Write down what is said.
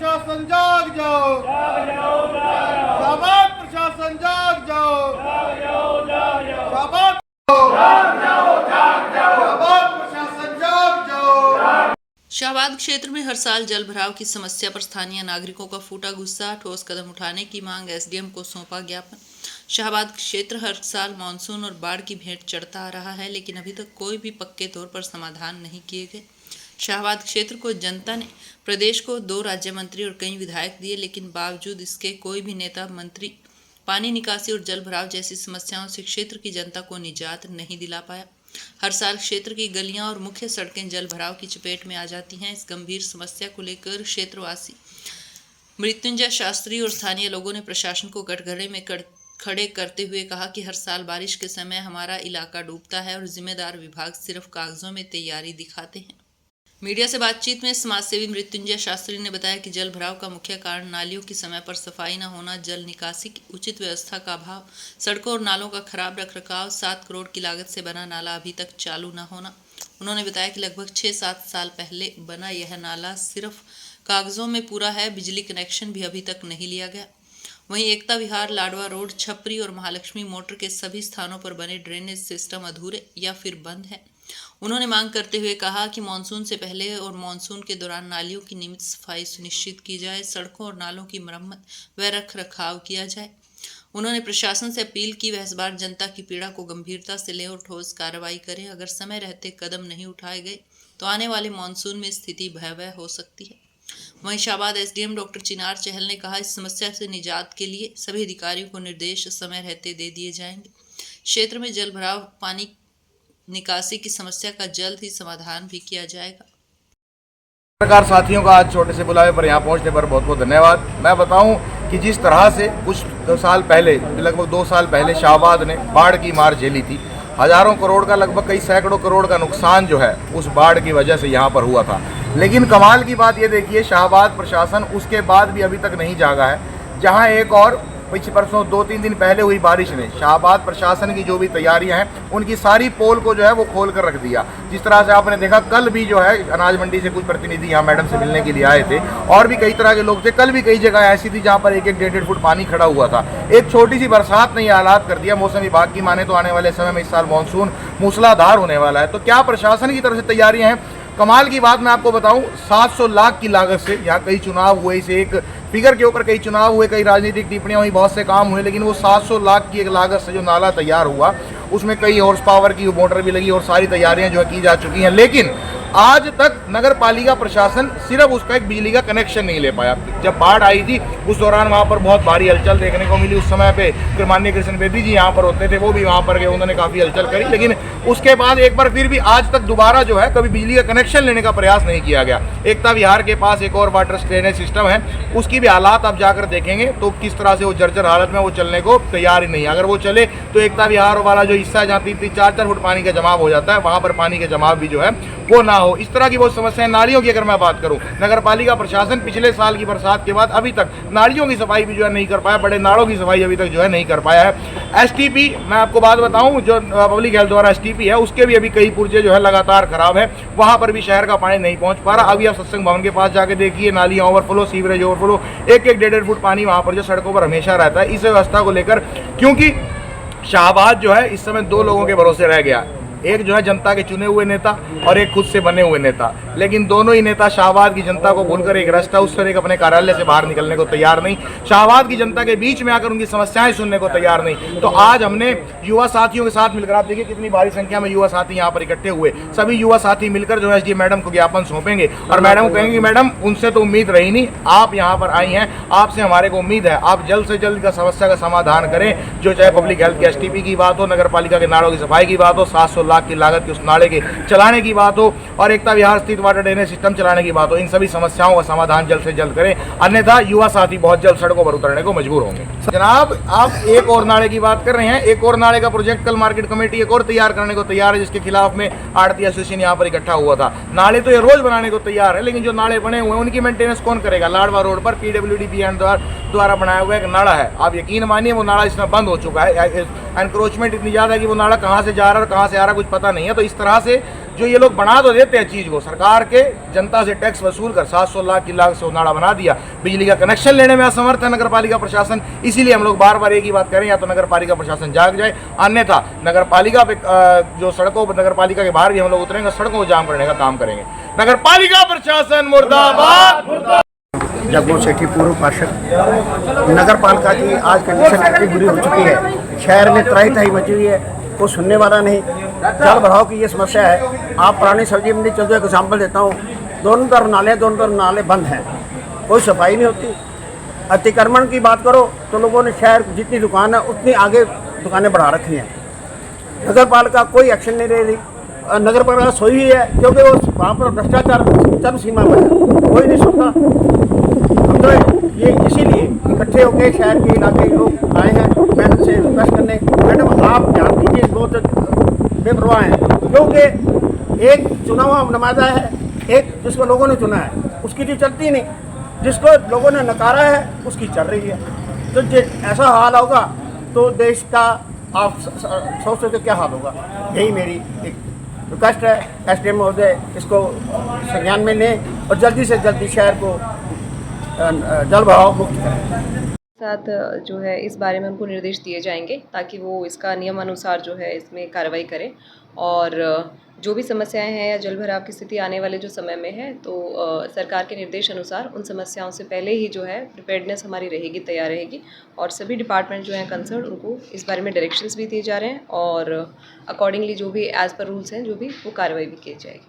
प्रशासन जाग जाओ, शाबाश प्रशासन जाग जाओ, शाबाश प्रशासन जाग जाओ। शाहबाद क्षेत्र में हर साल जल भराव की समस्या पर स्थानीय नागरिकों का फूटा गुस्सा, ठोस कदम उठाने की मांग, एसडीएम को सौंपा ज्ञापन। शाहबाद क्षेत्र हर साल मानसून और बाढ़ की भेंट चढ़ता आ रहा है, लेकिन अभी तक कोई भी पक्के तौर पर समाधान नहीं किए गए। शाहबाद क्षेत्र को जनता ने प्रदेश को 2 राज्य मंत्री और कई विधायक दिए, लेकिन बावजूद इसके कोई भी नेता मंत्री पानी निकासी और जल भराव जैसी समस्याओं से क्षेत्र की जनता को निजात नहीं दिला पाया। हर साल क्षेत्र की गलियां और मुख्य सड़कें जल भराव की चपेट में आ जाती हैं। इस गंभीर समस्या को लेकर क्षेत्रवासी मृत्युंजय शास्त्री और स्थानीय लोगों ने प्रशासन को कटघरे में खड़े करते हुए कहा कि हर साल बारिश के समय हमारा इलाका डूबता है और जिम्मेदार विभाग सिर्फ कागजों में तैयारी दिखाते हैं। मीडिया से बातचीत में समाजसेवी मृत्युंजय शास्त्री ने बताया कि जल भराव का मुख्य कारण नालियों की समय पर सफाई न होना, जल निकासी की उचित व्यवस्था का अभाव, सड़कों और नालों का खराब रखरखाव, 7 करोड़ की लागत से बना नाला अभी तक चालू न होना। उन्होंने बताया कि लगभग 6-7 साल पहले बना यह नाला सिर्फ कागजों में पूरा है, बिजली कनेक्शन भी अभी तक नहीं लिया गया। वहीं एकता विहार, लाडवा रोड, छपरी और महालक्ष्मी मोटर के सभी स्थानों पर बने ड्रेनेज सिस्टम अधूरे या फिर बंद है। उन्होंने मांग करते हुए कहा कि मानसून से पहले और मानसून के दौरान नालियों की नियमित सफाई सुनिश्चित की जाए, सड़कों और नालों की मरम्मत व रखरखाव किया जाए। उन्होंने प्रशासन से अपील की वह इस बार जनता की पीड़ा को गंभीरता से ले और ठोस कार्रवाई करे। अगर समय रहते कदम नहीं उठाए गए तो आने वाले मानसून में स्थिति भयावह हो सकती है। वहीं शाहबाद एसडीएम डॉक्टर चिनार चहल ने कहा, इस समस्या से निजात के लिए सभी अधिकारियों को निर्देश समय रहते दे दिए जाएंगे। क्षेत्र में जल भराव, पानी निकासी की समस्या का जल्द ही समाधान भी किया जाएगा। पत्रकार साथियों का आज छोटे से बुलावे पर यहाँ पहुँचने पर बहुत बहुत धन्यवाद। मैं बताऊं कि जिस तरह से कुछ 2 साल पहले, लगभग 2 साल पहले शाहबाद ने बाढ़ की मार झेली थी, हजारों करोड़ का, लगभग कई सैकड़ों करोड़ का नुकसान जो है उस बाढ़ की वजह से यहाँ पर हुआ था। लेकिन कमाल की बात ये देखिए, शाहबाद प्रशासन उसके बाद भी अभी तक नहीं जागा है। जहाँ एक और पिछले परसों 2-3 दिन पहले हुई बारिश ने शाहबाद प्रशासन की जो भी तैयारियां हैं उनकी सारी पोल को जो है वो खोल कर रख दिया। जिस तरह से आपने देखा, कल भी जो है अनाज मंडी से कुछ प्रतिनिधि यहाँ मैडम से मिलने के लिए आए थे और भी कई तरह के लोग थे। कल भी कई जगह ऐसी थी जहाँ पर 1-1, 1.5 फुट पानी खड़ा हुआ था। एक छोटी सी बरसात ने ये हालात कर दिया। मौसम विभाग की माने तो आने वाले समय में इस साल मानसून मूसलाधार होने वाला है। तो क्या प्रशासन की तरफ से तैयारियां हैं? कमाल की बात मैं आपको बताऊं, 700 लाख की लागत से यहाँ कई चुनाव हुए, इसे एक फिगर के ऊपर कई चुनाव हुए, कई राजनीतिक टिप्पणियां हुई, बहुत से काम हुए, लेकिन वो 700 लाख की एक लागत से जो नाला तैयार हुआ उसमें कई हॉर्स पावर की मोटर भी लगी और सारी तैयारियां जो है की जा चुकी हैं। लेकिन आज तक नगर पालिका प्रशासन सिर्फ उसका एक बिजली का कनेक्शन नहीं ले पाया। जब बाढ़ आई थी उस दौरान वहाँ पर बहुत भारी हलचल देखने को मिली। उस समय पे माननीय कृष्ण बेदी जी यहाँ पर होते थे, वो भी वहाँ पर गए, उन्होंने काफ़ी हलचल करी। लेकिन उसके बाद एक बार फिर भी आज तक दोबारा जो है कभी बिजली का कनेक्शन लेने का प्रयास नहीं किया गया। एकता विहार के पास एक और वाटर ड्रेनेज सिस्टम है, उसकी भी हालात आप जाकर देखेंगे तो किस तरह से वो जर्जर हालत में वो चलने को तैयार ही नहीं। अगर वो चले तो एकता विहार वाला जो हिस्सा है जहाँ 3-4 फुट पानी का जमाव हो जाता है, वहाँ पर पानी का जमाव भी जो है वो ना हो। इस तरह की बहुत समस्याएं। नालियों की अगर मैं बात करूं, नगर पालिका प्रशासन पिछले साल की बरसात के बाद अभी तक नालियों की सफाई भी जो है नहीं कर पाया, बड़े नालों की सफाई अभी तक जो है नहीं कर पाया है। एसटीपी, मैं आपको बात बताऊं, जो पब्लिक हेल्थ द्वारा एसटीपी है उसके भी अभी कई पुर्जे जो है लगातार खराब है, वहां पर भी शहर का पानी नहीं पहुंच पा रहा। अभी आप सत्संग भवन के पास जाके देखिए, नालियां ओवरफ्लो, सीवरेज ओवरफ्लो, 1-1, 1.5 फुट पानी वहां पर जो सड़कों पर हमेशा रहता है। इस व्यवस्था को लेकर, क्योंकि शाहबाद जो है इस समय 2 लोगों के भरोसे रह गया, एक जो है जनता के चुने हुए नेता और एक खुद से बने हुए नेता। लेकिन दोनों ही नेता शाहबाद की जनता को भूलकर एक रास्ता उस तरह अपने कार्यालय से बाहर निकलने को तैयार नहीं, शाहबाद की जनता के बीच में आकर उनकी समस्याएं सुनने को तैयार नहीं। तो आज हमने युवा साथियों के साथ मिलकर, आप देखिए कितनी भारी संख्या में युवा साथी यहाँ पर इकट्ठे हुए, सभी युवा साथी मिलकर जो है एसडीएम मैडम को ज्ञापन सौंपेंगे और मैडम को कहेंगे, मैडम उनसे तो उम्मीद रही नहीं, आप यहाँ पर आई हैं, आपसे हमारे को उम्मीद है आप जल्द से जल्द का समस्या का समाधान करें। जो चाहे पब्लिक हेल्थ के एसटीपी की बात हो, नगर पालिका के नालों की सफाई की बात हो, 700 लाख की लागत की उस नाले के चलाने की बात हो और एकता विहार स्थित वाटर ड्रेनेज सिस्टम चलाने की बात हो, इन सभी समस्याओं का समाधान जल्द से जल्द करें, अन्यथा युवा साथी बहुत जल्द सड़कों पर उतरने को मजबूर होंगे। जनाब, आप एक और नाले की बात कर रहे हैं, एक और नाले का प्रोजेक्ट कल मार्केट कमेटी एक और तैयार करने को तैयार है, जिसके खिलाफ में आड़ती एसोसिएशन यहाँ पर इकट्ठा हुआ था। नाले तो ये रोज बनाने को तैयार है, लेकिन जो नाले बने हुए हैं उनकी मेंटेनेंस कौन करेगा? लाडवा रोड पर पीडब्ल्यूडी द्वारा बनाया हुआ एक नाला है, आप यकीन मानिए वो नाला इसमें बंद हो चुका है। एनक्रोचमेंट इतनी ज़्यादा है कि वो नाला कहाँ से जा रहा है और कहाँ से आ रहा है कुछ पता नहीं है। तो इस तरह से जो ये लोग बना तो देते हैं चीज़ को, सरकार के जनता से टैक्स वसूल कर 700 लाख की लाख से उनाड़ा बना दिया। बिजली का कनेक्शन लेने में असमर्थ है नगर पालिका प्रशासन। इसीलिए हम लोग बार बार एक ही बात करें, या तो नगर पालिका प्रशासन जाग जाए, अन्यथा नगर पालिका पे जो सड़कों पर, नगर पालिका के बाहर भी हम लोग उतरेंगे, सड़कों को जाम करने का काम करेंगे। नगर पालिका प्रशासन मुर्दाबाद। जगमोहन सेठी पूर्व पार्षद। नगर पालिका की आज कंडीशन इतनी बुरी हो चुकी है, शहर में त्राही त्राही मची हुई है, कोई सुनने वाला नहीं। जल भराव की ये समस्या है। आप पुरानी सब्जी मंडी चलते एग्जाम्पल देता हूँ, दोनों तरफ नाले बंद हैं, कोई सफाई नहीं होती। अतिक्रमण की बात करो तो लोगों ने शहर जितनी दुकान है उतनी आगे दुकानें बढ़ा रखी हैं। नगर पालिका कोई एक्शन नहीं ले रही। नगर पालिका सोई हुई है क्योंकि वो वहाँ पर भ्रष्टाचार चरम सीमा पर है, कोई नहीं सुनता। हम तो ये इसीलिए इकट्ठे होकर शहर के इलाके के लोग आए हैं मैडम से रिक्वेस्ट करने, मैडम आप ध्यान दीजिए, बहुत बेपरवाह हैं, क्योंकि एक चुना हुआ नुमाइंदा है, एक जिसको लोगों ने चुना है उसकी तो चलती नहीं, जिसको लोगों ने नकारा है उसकी चल रही है। तो ऐसा हाल होगा तो देश का आप सोचते तो क्या हाल होगा। यही मेरी एक रिक्वेस्ट है, एसडीएम महोदय इसको संज्ञान में लें और जल्दी से जल्दी शहर को जल बहाव मुक्त करें। साथ जो है इस बारे में उनको निर्देश दिए जाएंगे ताकि वो इसका नियम अनुसार जो है इसमें कार्रवाई करें, और जो भी समस्याएं हैं या जल भराव की स्थिति आने वाले जो समय में है तो सरकार के निर्देश अनुसार उन समस्याओं से पहले ही जो है प्रिपेयर्डनेस हमारी रहेगी, तैयार रहेगी, और सभी डिपार्टमेंट जो हैं कंसर्न उनको इस बारे में डायरेक्शंस भी दिए जा रहे हैं और अकॉर्डिंगली जो भी एज़ पर रूल्स हैं जो भी वो कार्रवाई भी की जाएगी।